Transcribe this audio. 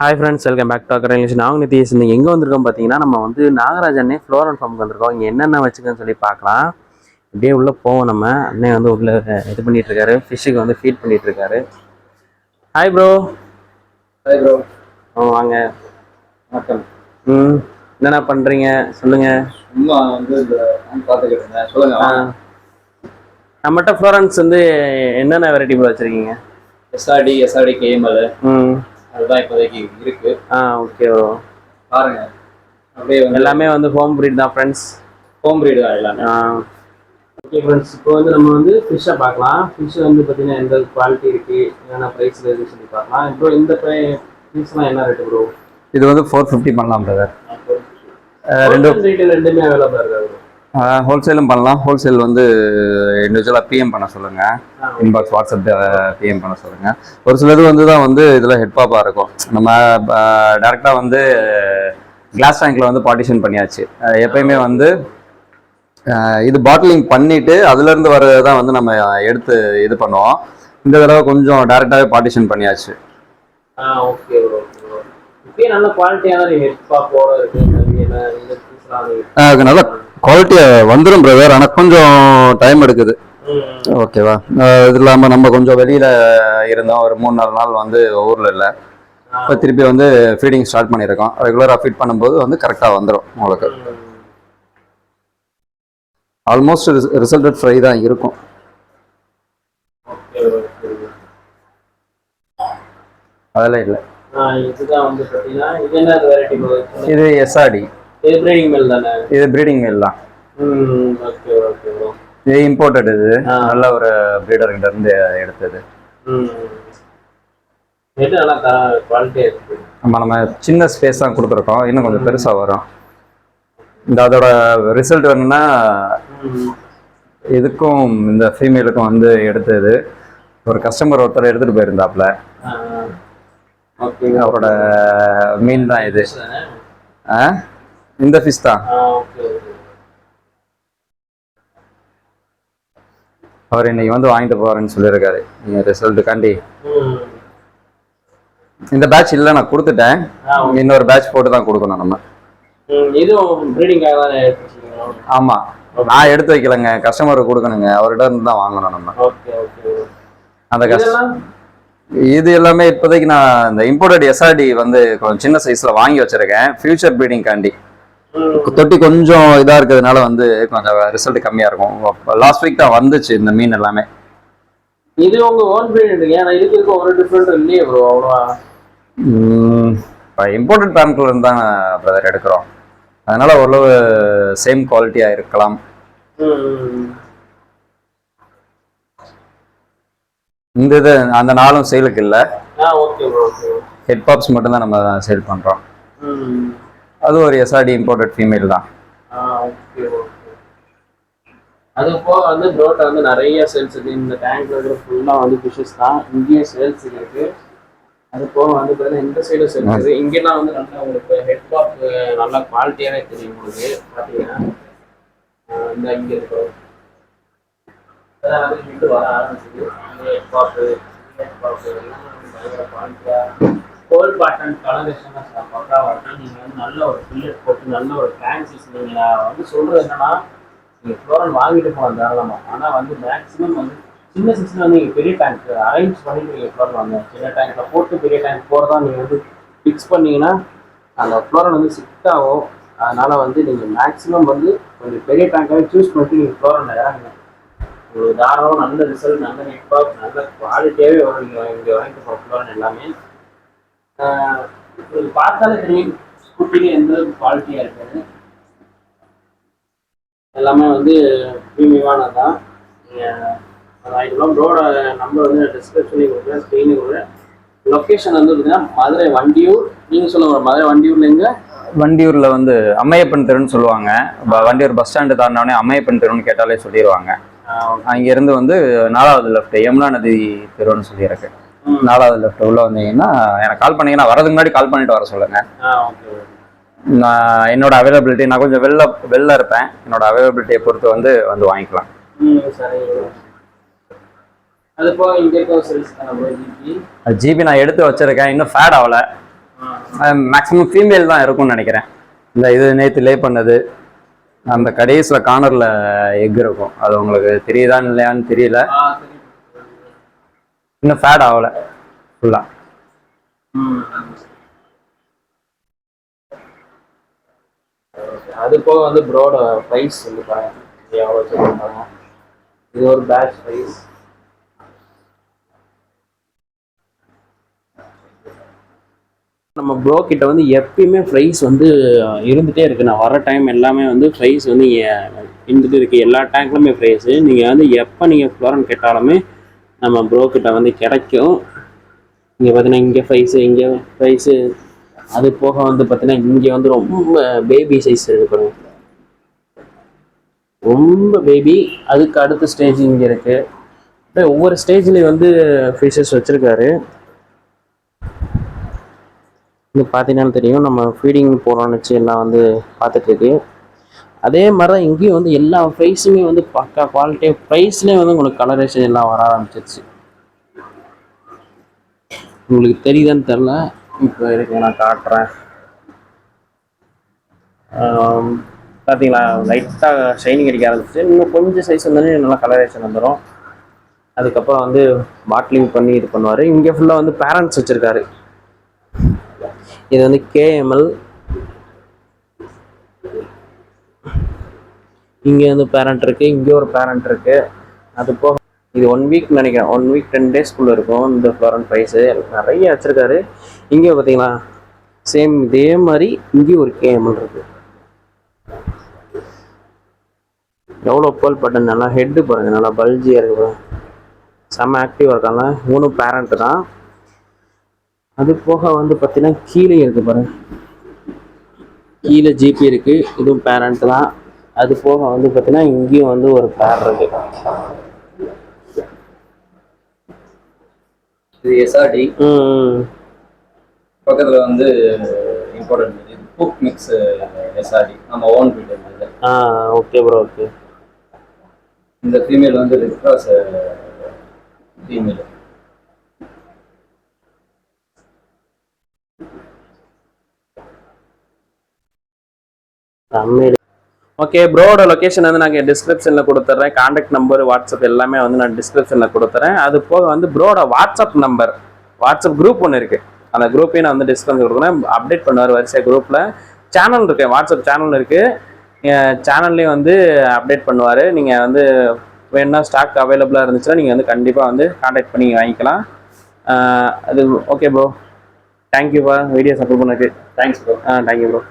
Hi friends, welcome back to Akkarai English. நான் நிதிஷ். நீங்கள் எங்கே வந்திருக்கோம் பார்த்தீங்கன்னா, நம்ம வந்து நாகராஜ் அண்ணே ஃப்ளோர் அண்ட் ஃபார்முக்கு வந்திருக்கோம். இங்கே என்னென்ன வச்சுக்கன்னு சொல்லி பார்க்கலாம். இப்படியே உள்ளே போவோம். நம்ம அண்ணே வந்து உள்ளே இது பண்ணிகிட்ருக்காரு, ஃபிஷ்ஷுக்கு வந்து ஃபீட் பண்ணிகிட்ருக்காரு. Hi bro. Hi bro. வாங்க. வணக்கம். என்னென்ன பண்ணுறீங்க சொல்லுங்கள். சும்மா வந்து இந்த பார்த்துக்கிட்டு இருந்தேன். சொல்லுங்கள். நம்மகிட்ட ஃப்ளோரன்ஸ் வந்து என்னென்ன வெரைட்டி ப்ரோ வச்சுருக்கீங்க? SRT KML. அதுதான் இப்போதைக்கு இருக்கு. Okay bro. பாருங்க, அப்படியே எல்லாமே வந்து ஹோம் ப்ரீட் தான் ஃப்ரெண்ட்ஸ். ஹோம் ப்ரீடு தான் எல்லாமே. ஓகே ஃப்ரெண்ட்ஸ், இப்போ வந்து நம்ம வந்து ஃபிஷ்ஷை பார்க்கலாம். ஃபிஷ் வந்து பார்த்தீங்கன்னா எந்த குவாலிட்டி இருக்குது, என்னென்ன ப்ரைஸில் இருக்குன்னு சொல்லி பார்க்கலாம். இப்போ இந்த ஃபிஷ்லாம் என்ன ரேட்டு ப்ரோ? இது வந்து 450 பண்ணலாம் பிரதர். ரெண்டுமே அவைலபிளாக இருக்காது. ஹோல்சேலும் பண்ணலாம். ஹோல்சேல் வந்து இண்டிவிஜுவலாக பிஎம் பண்ண சொல்லுங்கள். இன்பாக்ஸ் வாட்ஸ்அப் பிஎம் பண்ண சொல்லுங்கள். ஒரு சிலது வந்து தான் வந்து இதில் ஹெட்பாப்பாக இருக்கும். நம்ம டேரெக்டாக வந்து கிளாஸ் டேங்கில் வந்து பார்ட்டிஷன் பண்ணியாச்சு. எப்பயுமே வந்து இது பாட்டிலிங் பண்ணிவிட்டு அதுலேருந்து வர்றது தான் வந்து நம்ம எடுத்து இது பண்ணுவோம். இந்த தடவை கொஞ்சம் டேரெக்டாகவே பார்ட்டிஷன் பண்ணியாச்சு. Okay okay. இப்போ நல்ல குவாலிட்டியான ஹெட்பாப்போட இருக்குது. நல்லா குவாலிட்டியாக வந்துடும் பிரதர், ஆனால் கொஞ்சம் டைம் எடுக்குது. ஓகேவா? இது இல்லாமல் நம்ம கொஞ்சம் வெளியில் இருந்தோம், ஒரு 3-4 நாள் வந்து ஊரில் இல்லை. இப்போ திருப்பி வந்து ஃபீடிங் ஸ்டார்ட் பண்ணியிருக்கோம். ரெகுலராக ஃபீட் பண்ணும்போது வந்து கரெக்டாக வந்துடும் உங்களுக்கு. ஆல்மோஸ்ட் ரிசல்டட் ஃப்ரை தான் இருக்கும். அதெல்லாம் இல்லை. இது எஸ்ஆர்டி. இது ப்ரீடிங் மேல் தானே? இது ப்ரீடிங் மேல் தான். Okay okay bro. இது இம்போர்ட்டட். இது நல்ல ஒரு ப்ரீடர் கிட்ட இருந்து எடுத்தது. இது நல்லா குவாலிட்டியா இருக்கு. நம்ம சின்ன ஸ்பேஸ் தான் கொடுத்துருக்கோம், இன்னும் கொஞ்சம் பெருசாக வரும். இந்த அதோட ரிசல்ட் வேணும்னா இதுக்கும் இந்த ஃபீமேலுக்கும் வந்து எடுத்தது ஒரு கஸ்டமர் ஒருத்தர் எடுத்துகிட்டு போயிருந்தாப்புல. அவரோட மீன் தான் இது. இந்த ஃபிஷ் தான். அவர் இன்னைக்கு வந்து வாங்கிட்டு போறேன்னு சொல்லியிருக்காரு. நீங்கள் ரிசல்ட்டுக்காண்டி இந்த பேட்ச் இல்லை, நான் கொடுத்துட்டேன். இன்னொரு பேட்ச் போட்டு தான் கொடுக்கணும் நம்ம. ஆமாம், நான் எடுத்து வைக்கலைங்க, கஸ்டமருக்கு கொடுக்கணுங்க. அவர்கிட்ட இருந்து தான் வாங்கணும் நம்ம. அந்த இது எல்லாமே இப்போதைக்கு நான் இந்த இம்போர்ட்டட் எஸ்ஆர்டி வந்து கொஞ்சம் சின்ன சைஸில் வாங்கி வச்சிருக்கேன், ஃபியூச்சர் ப்ரீடிங் காண்டி. தொட்டி கொஞ்சம் இதாக இருக்கிறதுனால வந்து கொஞ்சம் ரிசல்ட் கம்மியாக இருக்கும். லாஸ்ட் வீக் தான் வந்துச்சு இந்த மீன் எல்லாமே. இது உங்க ஓன் ப்ரீட்? ஏன்னா இதுக்கு இருக்க ஒரு டிஃப்ரெண்ட் இல்லையே ப்ரோ அவ்வளோவா. இப்போ இம்போர்ட்டட் பேங்க்ல இருந்து தான் பிரதர் எடுக்கிறோம், அதனால ஓரளவு சேம் குவாலிட்டியாக இருக்கலாம். இந்த இது அந்த நாளும் சேலுக்கு இல்லை. ஹெட் பாப்ஸ் மட்டும் தான் நம்ம சேல் பண்ணுறோம். அது ஒரு எஸ்ஆர்டி இம்போர்ட்டட் ஃபீமேல் தான். அது போக வந்து ப்ரோட்ட வந்து நிறைய சேல்ஸ் இருக்குது. இந்த டேங்க்ல இருக்கிற ஃபுல்லாக வந்து ஃபிஷஸ் தான். இங்கேயும் சேல்ஸ் இருக்குது. அது போக வந்து பார்த்தீங்கன்னா இந்த சைடும் சேல்ஸ் இருக்குது. இங்கெல்லாம் வந்து நல்லா உங்களுக்கு ஹெட் பாப் நல்லா குவாலிட்டியாகவே தெரியும் உங்களுக்கு. பார்த்தீங்கன்னா இந்த இங்கே இருக்கிறோம் அதாவது விட்டு வர ஆரம்பிச்சிது. ஹெட் பாப்பு பயங்கர குவாலிட்டியாக கோல்ட் பாட்டன் கலரேஷனாக பக்கா வாட்டி நீங்கள் வந்து நல்ல ஒரு ஃபில்லட் போட்டு நல்ல ஒரு டேங்க்ஸ் நீங்கள் வந்து சொல்கிறது என்னன்னா, நீங்கள் ஃப்ளோரன் வாங்கிட்டு போகலாம் தாராளமாக. ஆனால் வந்து மேக்ஸிமம் வந்து சின்ன சைஸில் வந்து நீங்கள் பெரிய டேங்க் அரேஞ்ச் பண்ணிட்டு நீங்கள் ஃப்ளோரன் வாங்க. சின்ன டேங்க்கில் போட்டு பெரிய டேங்க் போகிறதா நீங்கள் வந்து ஃபிக்ஸ் பண்ணிங்கன்னா அந்த ஃப்ளோரன் வந்து சிட் ஆகும். அதனால் வந்து நீங்கள் மேக்ஸிமம் வந்து கொஞ்சம் பெரிய டேங்காகவே சூஸ் பண்ணிட்டு நீங்கள் ஃப்ளோரன் இறங்குங்க. ஒரு தாராளம் நல்ல ரிசல்ட், நல்ல நெட்பாக், நல்ல குவாலிட்டியாகவே வரும். நீங்கள் இங்கே வாங்கிட்டு போகிற ஃப்ளோரன் எல்லாமே பார்த்தாலே தெரியும் ஸ்கூட்டிக்கு எந்த குவாலிட்டியாக இருக்குது. எல்லாமே வந்து ப்ரீமியமானது தான். நீங்கள் வாங்கிக்கலாம். ப்ரோட நம்பர் வந்து டிஸ்கிரிப்ஷன்லேயும் கொடுக்குறேன், ஸ்க்ரீனு கொடுக்குறேன். லொக்கேஷன் வந்து பார்த்தீங்கன்னா மதுரை வண்டியூர். நீங்கள் சொல்லுங்கள் மதுரை வண்டியூரில் எங்கே? வண்டியூரில் வந்து அம்மையப்பன் தெருன்னு சொல்லுவாங்க. வண்டியூர் பஸ் ஸ்டாண்டு தாண்டினோடனே அம்மையப்பன் தெருன்னு கேட்டாலே சொல்லிடுவாங்க. அங்கேருந்து வந்து 4வது லெஃப்ட் யமுனா நதி தெருன்னு சொல்லியிருக்கு. 4வது லெஃப்ட் உள்ள வந்தீங்கன்னா எனக்கு கால் பண்ணீங்கன்னா, வரதுக்கு முன்னாடி கால் பண்ணிட்டு வர சொல்லுங்க. நான் என்னோட அவைலபிலிட்டி, நான் கொஞ்சம் வெளில இருப்பேன், என்னோட அவைலபிலிட்டியை பொறுத்து வந்து வாங்கிக்கலாம். ஜிபி நான் எடுத்து வச்சிருக்கேன், இன்னும் ஃபேட் ஆகலை. மேக்ஸிமம் ஃபீமேல் தான் இருக்கும்னு நினைக்கிறேன். இந்த இது நேற்று லே பண்ணது அந்த கடைசியில் கார்னரில் எக் இருக்கும். அது உங்களுக்கு தெரியுதான்னு இல்லையான்னு தெரியல. இன்னும் ஃபேட் ஆகலை ஃபுல்லாக. அது போக வந்து ப்ரோட ப்ரைஸ் வந்து பாருங்க எவ்வளோ சொல்லியிருக்காங்க. இது ஒரு பேட்ச் ப்ரைஸ். நம்ம ப்ரோ கிட்ட வந்து எப்பயுமே ப்ரைஸ் வந்து இருந்துகிட்டே இருக்குது. நான் வர டைம் எல்லாமே வந்து ப்ரைஸ் வந்து இருந்துகிட்டு இருக்குது. எல்லா டேங்க்லுமே ப்ரைஸு. நீங்கள் வந்து எப்போ நீங்கள் ஃப்ளோரன் கேட்டாலுமே நம்ம ப்ரோ கிட்ட வந்து கிடைக்கும். இங்கே பார்த்தீங்கன்னா இங்கே ப்ரைஸு, இங்கே ப்ரைஸு. அது போக வந்து பார்த்தீங்கன்னா இங்கே வந்து ரொம்ப பேபி சைஸ் இருக்கு பாருங்க, ரொம்ப பேபி. அதுக்கு அடுத்த ஸ்டேஜ் இங்கே இருக்குது. ஒவ்வொரு ஸ்டேஜ்லேயும் வந்து ஃபிஷஸ் வச்சுருக்காரு. இங்கே பார்த்தீங்கன்னா தெரியும் நம்ம ஃபீடிங் போகிறோன்னு வச்சு எல்லாம் வந்து பார்த்துட்ருக்கு. அதே மாதிரி தான் இங்கேயும் வந்து எல்லா ப்ரைஸுமே வந்து பக்கா குவாலிட்டியாக ப்ரைஸ்லேயே வந்து உங்களுக்கு கலரேஷன் எல்லாம் வர ஆரம்பிச்சிருச்சு. உங்களுக்கு தெரியுதான்னு தெரில, இப்போ இருக்கு நான் காட்டுறேன். பார்த்தீங்களா லைட்டாக ஷைனிங் அடிக்க ஆரம்பிச்சிச்சு. இன்னும் கொஞ்சம் சைஸ் வந்தாலே நல்லா கலரேஷன் வந்துடும். அதுக்கப்புறம் வந்து பாட்லிங் பண்ணி இது பண்ணுவார். இங்கே ஃபுல்லாக வந்து பேரண்ட்ஸ் வச்சுருக்காரு. இது வந்து கேஎம்எல். இங்கே வந்து பேரண்ட் இருக்குது, இங்கே ஒரு பேரண்ட் இருக்குது. அது போக இது 1 வீக் நினைக்கிறேன், 1 வீக் 10 டேஸ்க்குள்ளே இருக்கும் இந்த ஃப்ளோரன் ப்ரைஸு. நிறைய வச்சுருக்காரு. இங்கே பார்த்தீங்களா சேம் இதே மாதிரி இங்கேயும் ஒரு கேஎம்எல் இருக்குது. எவ்வளோ போல் பட்டன், நல்லா ஹெட்டு பாருங்கள், நல்லா பல்ஜியாக இருக்கு, செம்ம ஆக்டிவாக இருக்காங்க. 3 பேரண்ட்டு தான். அது போக வந்து பார்த்தீங்கன்னா கீழே இருக்குது பாருங்கள், கீழே ஜிபி இருக்குது, இதுவும் பேரண்ட் தான். அது போக வந்து பார்த்தீங்கன்னா இங்கேயும் வந்து ஒரு பேர் இருக்கு. இது எஸ்ஆர்டி. பக்கத்தில் வந்து இம்பார்ட்டன்ட் இது புக் மிக்ஸ் எஸ்ஆர்டி, நம்ம ஓன் பீட் இருந்தது. Okay bro, okay. இந்த ஃபீமேல் வந்து ரெட் கிராஸ் ஃபீமேல். ஓகே, ப்ரோட லொக்கேஷன் வந்து நாங்கள் டிஸ்கிரிப்ஷனில் கொடுத்துட்றேன். கான்டாக்ட் நம்பர், வாட்ஸ்அப் எல்லாமே வந்து நான் டிஸ்கிரிப்ஷனில் கொடுத்துறேன். அது போக வந்து ப்ரோட வாட்ஸ்அப் நம்பர், வாட்ஸ்அப் குரூப் ஒன்று இருக்குது. அந்த குரூப்பையும் நான் வந்து டிஸ்கிரிப்ஷன் கொடுக்குறேன். அப்டேட் பண்ணுவார் வரிசையாக குரூப்பில். சேனல் இருக்குது, வாட்ஸ்அப் சேனல் இருக்குது. சேனல்லையும் வந்து அப்டேட் பண்ணுவார். நீங்கள் வந்து வேணுன்னா ஸ்டாக் அவைலபிளாக இருந்துச்சுன்னா நீங்கள் வந்து கண்டிப்பாக வந்து கான்டாக்ட் பண்ணி வாங்கிக்கலாம். அது ஓகே ப்ரோ, தேங்க்யூ பா வீடியோ சப்போர்ட் பண்ணதுக்கு. Thanks bro. Thank you bro.